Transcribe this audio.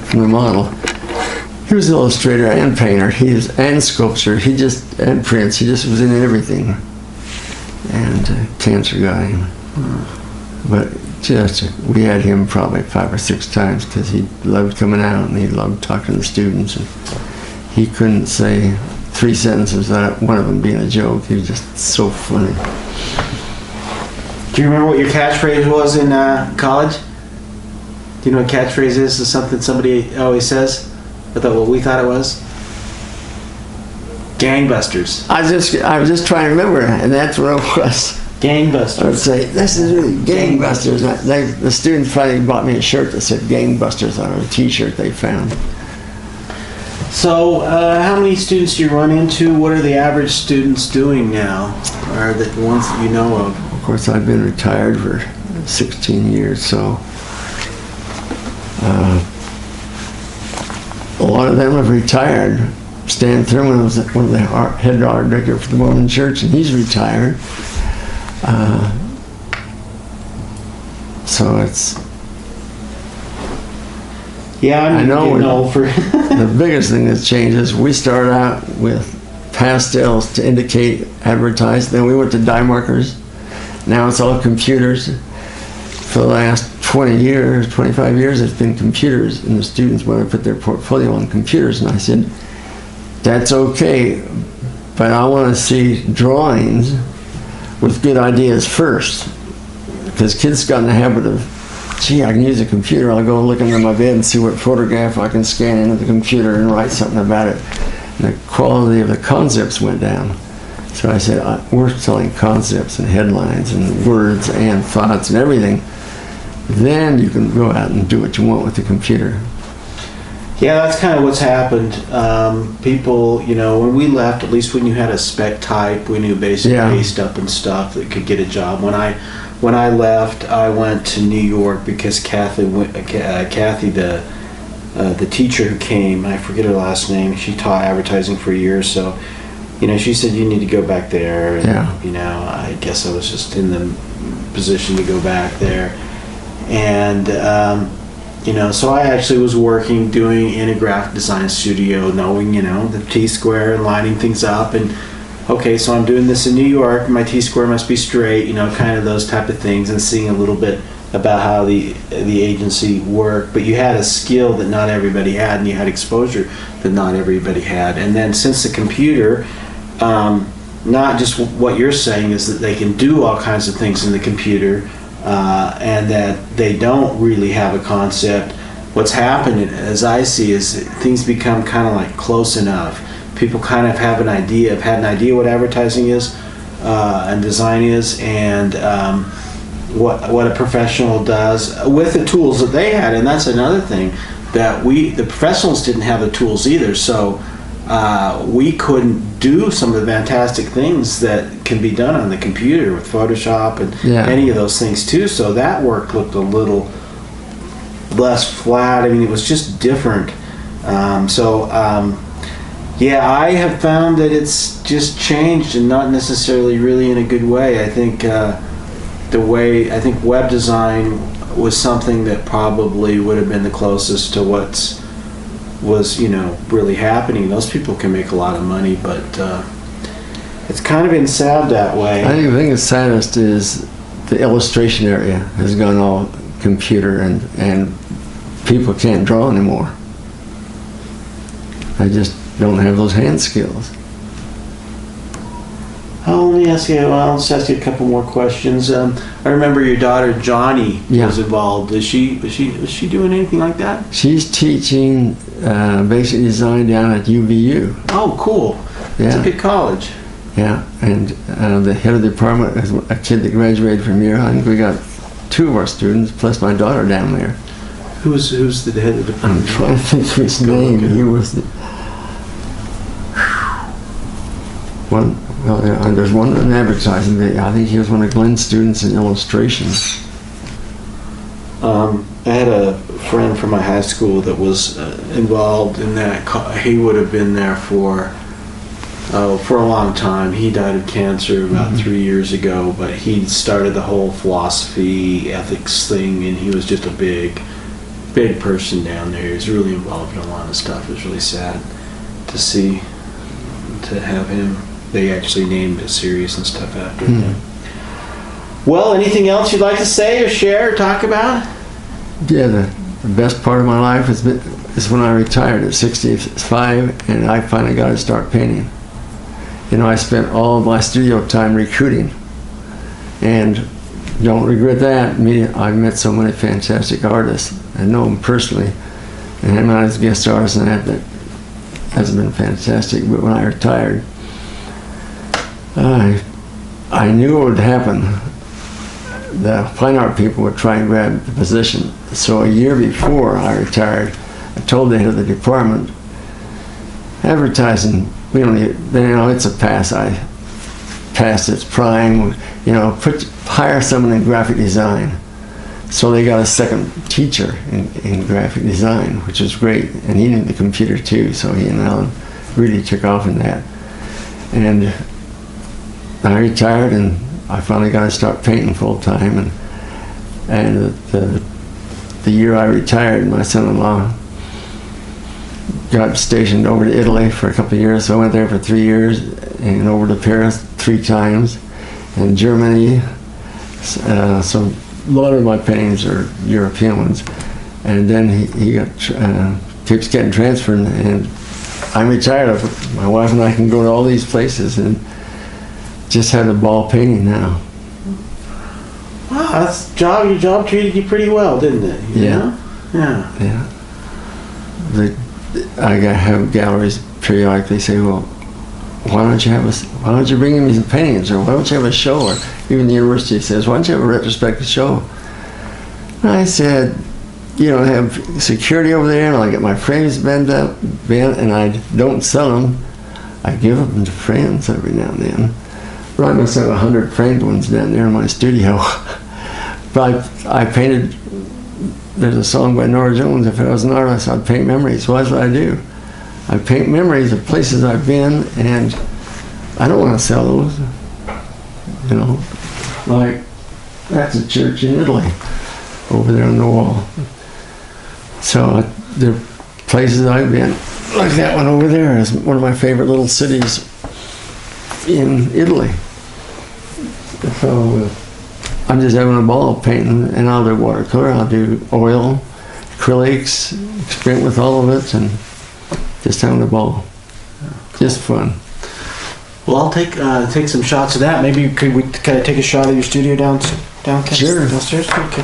from the model. He was an illustrator and painter. And sculpture. And prints. He just was in everything. And cancer got him. But we had him probably 5 or 6 times because he loved coming out and he loved talking to the students. And he couldn't say 3 sentences without one of them being a joke. He was just so funny. Do you remember what your catchphrase was in college? Do you know what catchphrase is? Is something somebody always says? I thought what we thought it was. Gangbusters. I was just trying to remember, and that's what it was. Gangbusters. I would say, this is really gangbusters. The students probably bought me a shirt that said gangbusters on it, a t-shirt they found. So, how many students do you run into? What are the average students doing now? Or the ones that you know of? Of course, I've been retired for 16 years, so a lot of them have retired. Stan Thurman was one of the head art director for the Mormon Church, and he's retired. So it's... Yeah, I know for the biggest thing that's changed is we started out with pastels to indicate, advertise. Then we went to dye markers. Now it's all computers. For the last 20 years, 25 years, it's been computers, and the students want to put their portfolio on computers. And I said, that's okay, but I want to see drawings with good ideas first. Because kids got in the habit of, gee, I can use a computer. I'll go look under my bed and see what photograph I can scan into the computer and write something about it. And the quality of the concepts went down. So I said, we're selling concepts and headlines and words and thoughts and everything. Then you can go out and do what you want with the computer. Yeah, that's kind of what's happened. People, when we left, at least when you had a spec type, we knew basically stuff and stuff that could get a job. When I left, I went to New York because Kathy, the teacher who came, I forget her last name, she taught advertising for a year or so. She said, you need to go back there. And, I guess I was just in the position to go back there. And, so I actually was working, doing in a graphic design studio, knowing, the T-square and lining things up. And, okay, so I'm doing this in New York. My T-square must be straight, kind of those type of things, and seeing a little bit about how the agency worked. But you had a skill that not everybody had, and you had exposure that not everybody had. And then since the computer, not just what you're saying is that they can do all kinds of things in the computer, and that they don't really have a concept. What's happened, as I see, is things become kind of like close enough. People kind of have an idea, have had an idea what advertising is and design is, and what a professional does with the tools that they had. And that's another thing, that the professionals didn't have the tools either, so we couldn't do some of the fantastic things that can be done on the computer with Photoshop and any of those things too. So that work looked a little less flat. I mean, it was just different. I have found that it's just changed, and not necessarily really in a good way. I think web design was something that probably would have been the closest to was really happening. Those people can make a lot of money, but it's kind of been sad that way. I think the thing that's saddest is the illustration area has gone all computer, and people can't draw anymore. I just don't have those hand skills. Oh, let me ask you. Well, I'll just ask you a couple more questions. I remember your daughter Johnny was involved. Was she doing anything like that? She's teaching basic design down at UVU. Oh, cool! It's a good college. Yeah, and the head of the department is a kid that graduated from here. I think we got 2 of our students plus my daughter down there. Who's the head of the department? I'm trying to think of his name. He was one. Well, there's one in advertising. I think he was one of Glenn's students in illustration. I had a friend from my high school that was involved in that. He would have been there for a long time. He died of cancer about 3 years ago, but he started the whole philosophy, ethics thing, and he was just a big big person down there. He's really involved in a lot of stuff. It was really sad to see, to have him. They actually named a series and stuff after him. Well, anything else you'd like to say or share or talk about? Yeah, the best part of my life is when I retired at 65 and I finally got to start painting. You know, I spent all of my studio time recruiting, and don't regret that. I met so many fantastic artists. I know them personally, and I'm not as guest artist and that has been fantastic. But when I retired, I knew it would happen. The fine art people would try and grab the position. So a year before I retired, I told the head of the department, advertising, we don't need, you know, it's a past its prime. You know, hire someone in graphic design. So they got a second teacher in graphic design, which was great, and he knew the computer too. So he and Alan really took off in that. And I retired, and I finally got to start painting full time. And the year I retired, my son-in-law got stationed over to Italy for a couple of years. So I went there for 3 years, and over to Paris 3 times, and Germany. So a lot of my paintings are European ones. And then he keeps getting transferred, and I'm retired. My wife and I can go to all these places and just had a ball painting now. Wow, your job treated you pretty well, didn't it? Yeah. Yeah. I have galleries periodically say, well, why don't you bring in these paintings, or why don't you have a show? Or even the university says, why don't you have a retrospective show? And I said, you know, I have security over there, and I get my frames bent, and I don't sell them. I give them to friends every now and then. But I must have 100 framed ones down there in my studio. But I painted, there's a song by Nora Jones, if I was an artist, I'd paint memories. Well, that's what I do. I paint memories of places I've been, and I don't want to sell those. You know, like, that's a church in Italy, over there on the wall. So there are places I've been, like that one over there is one of my favorite little cities in Italy. So I'm just having a ball painting, and I'll do watercolor, I'll do oil, acrylics, experiment with all of it, and just having a ball. Just fun. Well, I'll take some shots of that. Maybe could we kind of take a shot of your studio downstairs? Sure. Downstairs? Okay.